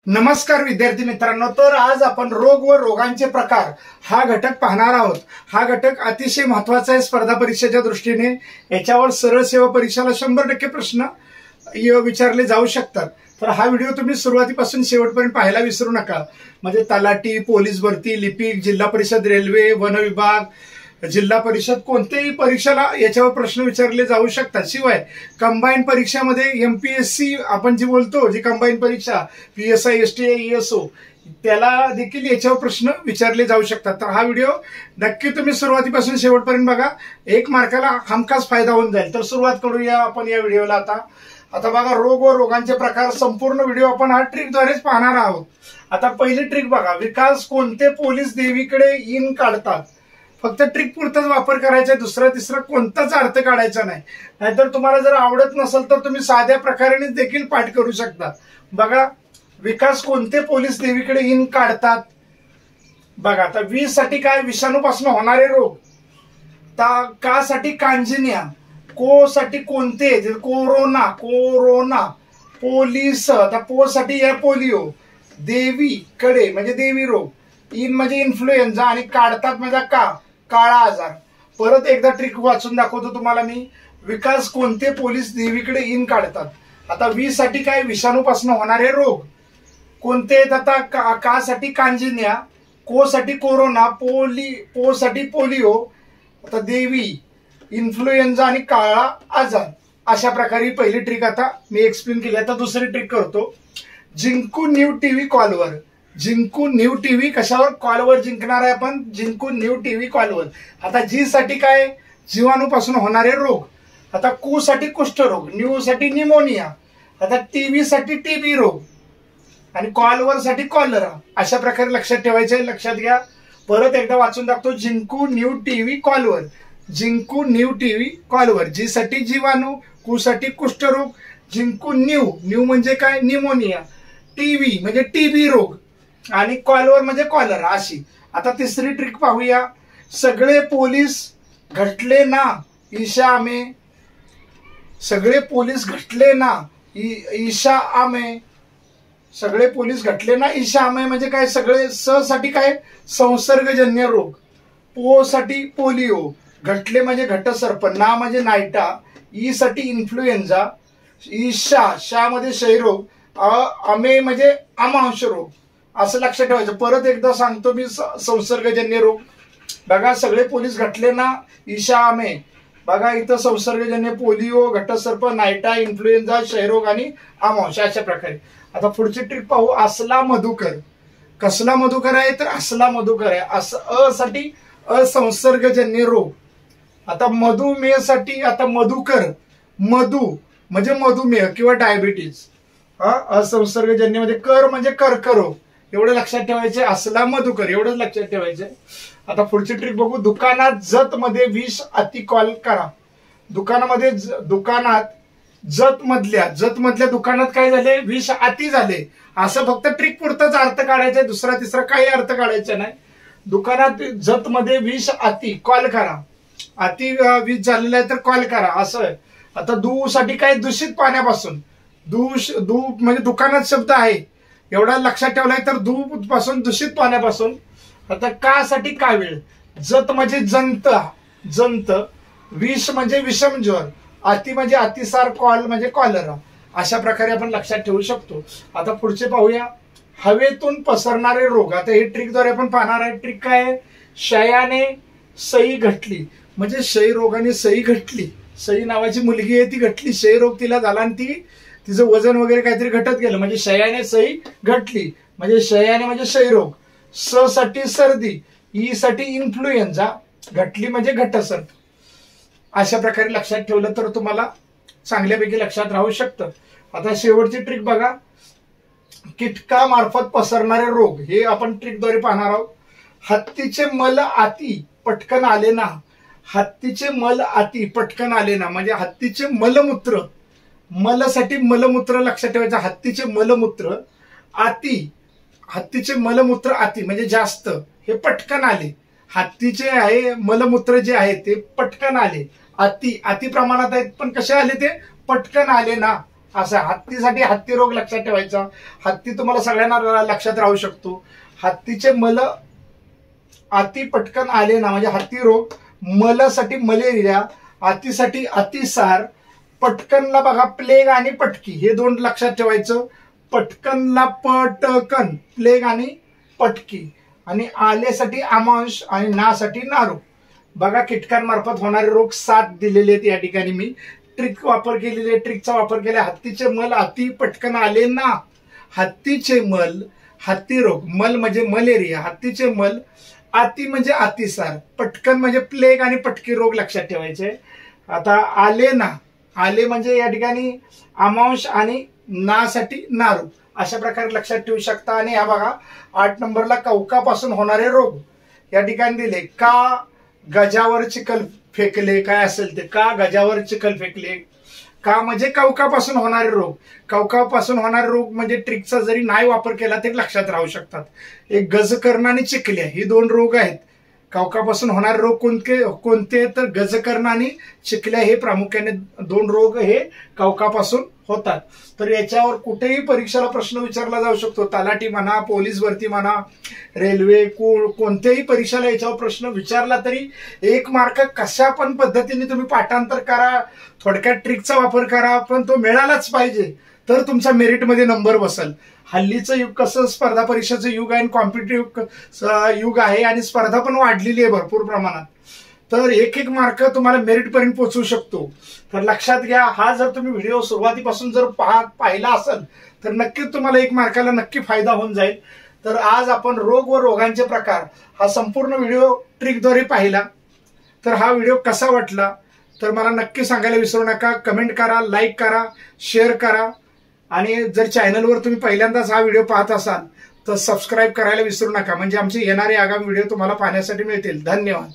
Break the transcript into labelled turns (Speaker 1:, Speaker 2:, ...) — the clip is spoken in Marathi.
Speaker 1: नमस्कार विद्यार्थी मित्रांनो, तर आज आपण रोग व रोगांचे प्रकार हा घटक पाहणार आहोत। हा घटक अतिशय महत्वाचा आहे स्पर्धा परीक्षेच्या दृष्टीने। याच्यावर सरळ सेवा परीक्षेला 100% प्रश्न विचारले जाऊ शकतात। तर हा व्हिडिओ तुम्ही सुरुवातीपासून शेवटपर्यंत पाहायला विसरू नका। म्हणजे तलाठी, पोलीस भरती, लिपिक, जिल्हा परिषद, रेल्वे, वन विभाग, जिल्हा परिषद कोणत्याही परीक्षेला याच्यावर प्रश्न विचारले जाऊ शकतात। शिवाय कंबाईन परीक्षामध्ये एमपीएससी आपण जी बोलतो, जी कंबाईन परीक्षा पीएसआय, एसटीआय, ईएसओ, त्याला देखील याच्यावर प्रश्न विचारले जाऊ शकतात। तर हा व्हिडिओ नक्की तुम्ही सुरुवातीपासून शेवटपर्यंत बघा, 1 मार्काला हमखास फायदा होऊन जाईल। तर सुरुवात करूया आपण या व्हिडिओला। आता बघा, रोग व रोगांचे प्रकार संपूर्ण व्हिडिओ आपण हा ट्रिकद्वारेच पाहणार आहोत। आता पहिली ट्रिक बघा, विकास कोणते पोलीस देवीकडे इन काढतात। फक्त ट्रिक पुरताच वापर करायचा, दुसरा तिसरा कोणताच अर्थ काढायचा नाही। नाहीतर तुम्हाला जर आवडत नसेल तर तुम्ही साध्या प्रकाराने देखील पाठ करू शकता। बघा, विकास कोणते पोलीस देवीकडे इन काढतात। बघा, आता वी साठी काय, विषाणूपासून होणारे रोग। का साठी कांजिनिया, को साठी कोणते, कोरोना, कोरोना, पोलीस, आता पो साठी आहे पोलिओ, देवीकडे म्हणजे देवी रोग, इन म्हणजे इन्फ्लुएन्झा आणि काढतात म्हणजे काळा आजार। परत एकदा ट्रिक वाचून दाखवतो तुम्हाला मी। विकास कोणते पोलीस देवीकडे इन काढतात। आता वी साठी काय, विषाणूपासून होणारे रोग कोणते आहेत। आता का साठी कांजिनिया, को साठी कोरोना, पो साठी पोलिओ, आता देवी, इन्फ्लुएन्झा आणि काळा आजार। अशा प्रकारे पहिली ट्रिक आता मी एक्सप्लेन केली। आता दुसरी ट्रिक करतो, जिंकू न्यू टीव्ही कॉलवर। जिंकू न्यू टीव्ही कशावर, कॉलवर जिंकणार आहे आपण, जिंकू न्यू टीव्ही कॉलवर। आता जी साठी काय, जीवाणूपासून होणारे रोग। आता कू साठी कुष्ठरोग, न्यू साठी निमोनिया, आता टीव्ही साठी टीबी रोग आणि कॉलवर साठी कॉलरा। अशा प्रकारे लक्षात ठेवायचे, लक्षात घ्या। परत एकदा वाचून टाकतो, जिंकू न्यू टीव्ही कॉलवर। जिंकू न्यू टीव्ही कॉलवर, जी साठी जीवाणू, कू साठी कुष्ठरोग, जिंकू न्यू म्हणजे काय, निमोनिया, टीव्ही म्हणजे टीबी रोग आणि कॉलवर म्हणजे कॉलरा अशी। आता तिसरी ट्रिक पाहूया, सगळे पोलीस घटले ना ईशा आमे। सगळे पोलीस घटले ना ईशा आमे, सगळे पोलीस घटले ना ईशा आमे म्हणजे काय, सगळे। स साठी काय, संसर्गजन्य रोग, पो साठी पोलिओ, घटले म्हणजे घटसर्प, ना म्हणजे नायटा, ई साठी इन्फ्लुएन्झा, ईशा शा मध्ये क्षयरोग, अमे म्हणजे आमांश रोग। असं लक्षात ठेवायचं। परत एकदा सांगतो मी, संसर्गजन्य रोग। बघा, सगळे पोलीस घटले ना ईशा आमे, बघा इथं संसर्गजन्य पोलिओ, घटसर्प, नायटा, इन्फ्लुएन्झा, क्षयरोग आणि आमांश अशा प्रकारे। आता पुढची ट्रिक पाहू, असला मधुकर। कसला मधुकर आहे, तर असला मधुकर आहे। अ साठी असंसर्गजन्य रोग। आता मधुमेह साठी, आता मधुकर, मधु म्हणजे मधुमेह किंवा डायबिटीज, असंसर्गजन्य म्हणजे कर म्हणजे कर्करोग। एवढं लक्षात ठेवायचे, असला मधुकर, एवढंच लक्षात ठेवायचे। आता पुढची ट्रिक बघू, दुकानात जत मध्ये विष अति कॉल करा। दुकानात जत मधल्या दुकानात काय झाले, विष अति झाले। असं फक्त ट्रिक पुरताच अर्थ काढायचा, दुसरा तिसरा काही अर्थ काढायचा नाही। दुकानात जत मध्ये विष अति कॉल करा, अति विष झालेला आहे तर कॉल करा असं। आता दू साठी काय, दूषित पाण्यापासून, दू म्हणजे दुकानात शब्द आहे एवढा लक्षात ठेवलाय, तर दू पासून, दूषित पाण्यापासून। आता का साठी कावीळ, जत म्हणजे जंत, विष म्हणजे विषम ज्वर, अति म्हणजे अतिसार, कॉल म्हणजे कॉलरा। अशा प्रकारे आपण लक्षात ठेवू शकतो। आता पुढचे पाहूया, हवेतून पसरणारे रोग। आता हे ट्रिकद्वारे आपण पाहणार आहे। ट्रिक काय आहे, क्षयाने सई घटली, म्हणजे क्षय रोगाने सई घटली। सई नावाची मुलगी आहे, ती घटली, क्षयरोग तिला झाला आणि तिचं वजन वगैरे काहीतरी घटत गेलं, म्हणजे क्षयाने सई घटली, म्हणजे क्षयाने म्हणजे क्षयरोग। स साठी सर्दी, ई साठी इन्फ्लुएन्झा, घटली म्हणजे घटसर्प। अशा प्रकारे लक्षात ठेवलं तर तुम्हाला चांगल्यापैकी लक्षात राहू शकतं। आता शेवटची ट्रिक बघा, कीटकामार्फत पसरणारे रोग, हे आपण ट्रिकद्वारे पाहणार आहोत। हत्तीचे मल आती पटकन आले ना, हत्तीचे मल आती पटकन आले ना म्हणजे हत्तीचे मलमूत्र, मल साठी मलमूत्र लक्षात ठेवायचं, हत्तीचे मलमूत्र आती, हत्तीचे मलमूत्र आती म्हणजे जास्त, हे पटकन आले। हत्तीचे आहे मलमूत्र जे आहे ते पटकन आले, अति प्रमाणात आहेत पण कसे आले, ते पटकन आले ना, असं हत्तीसाठी हत्ती रोग लक्षात ठेवायचा. हत्ती तुम्हाला सगळ्यांना लक्षात राहू शकतो. हत्तीचे मल अति पटकन आले ना म्हणजे हत्ती रोग, मलसाठी मलेरिया, अतिसाठी अतिसार, पटकनला बघा प्लेग आणि पटकी, हे दोन लक्षात ठेवायचं. पटकनला पटकन, प्लेग आणि पटकी, आणि आलेसाठी आमांश आणि नासाठी नारू. बघा कीटकांमार्फत होणारे रोग 7 दिलेले आहेत या ठिकाणी. मी ट्रिक वापर केलेली आहे, ट्रिकचा वापर केला. हत्तीचे मल अति पटकन आले ना, हत्तीचे मल, हत्ती रोग, मल म्हणजे मलेरिया, हत्तीचे मल, अति म्हणजे अतिसार, पटकन म्हणजे प्लेग आणि पटकी रोग लक्षात ठेवायचे. आता आले ना, आले म्हणजे या ठिकाणी आमांश आणि नासाठी नारू, अशा प्रकारे लक्षात ठेवू शकता. आणि हा बघा 8 नंबरला कवकापासून होणारे रोग या ठिकाणी दिले. का गजावर चिखल फेकले, काय असेल ते, का गजावर चिखल फेकले. का म्हणजे कवकापासून होणारे रोग. कवकापासून होणारे रोग म्हणजे ट्रिकचा जरी नाही वापर केला तरी लक्षात राहू शकतात. एक गजकर्ण आणि चिखल्या ही 2 रोग आहेत. कवकापासून होणारे रोग कोणते तर गजकर्ण आणि चिखल्या हे प्रामुख्याने 2 रोग हे कवकापासून होतात. तर याच्यावर कुठेही परीक्षेला प्रश्न विचारला जाऊ शकतो. तलाठी म्हणा, पोलीस भरती म्हणा, रेल्वे, कोणत्याही परीक्षेला याच्यावर प्रश्न विचारला तरी 1 मार्क कशा पण पद्धतीने तुम्ही पाठांतर करा, थोडक्यात ट्रिकचा वापर करा, पण तो मिळालाच पाहिजे तर तुमचा मेरिटमध्ये नंबर बसेल. हल्लीचं युग कसं स्पर्धा परीक्षेचं युग आहे, कॉम्पिटेटिव्ह युग आहे आणि स्पर्धा पण वाढलेली आहे भरपूर प्रमाणात. तर 1-1 मार्क तुम्हाला मेरिट पर्यंत पोहोचू शकतो. तर लक्षात घ्या, हा जर तुम्ही व्हिडिओ सुरुवातीपासून जर पाहिला असेल तर नक्कीच तुम्हाला 1 मार्काला नक्की फायदा होऊन जाईल. तर आज आपण रोग व रोगांचे प्रकार हा संपूर्ण व्हिडिओ ट्रिकद्वारे पाहिला. तर हा व्हिडिओ कसा वाटला तर मला नक्की सांगायला विसरू नका. कमेंट करा, लाईक करा, शेअर करा, आणि जर चॅनलवर तुम्ही पहिल्यांदाच हा व्हिडिओ पाहत असाल तर सबस्क्राईब करायला विसरू नका, म्हणजे आमचे येणारे आगामी व्हिडिओ तुम्हाला पाहण्यासाठी मिळतील. धन्यवाद.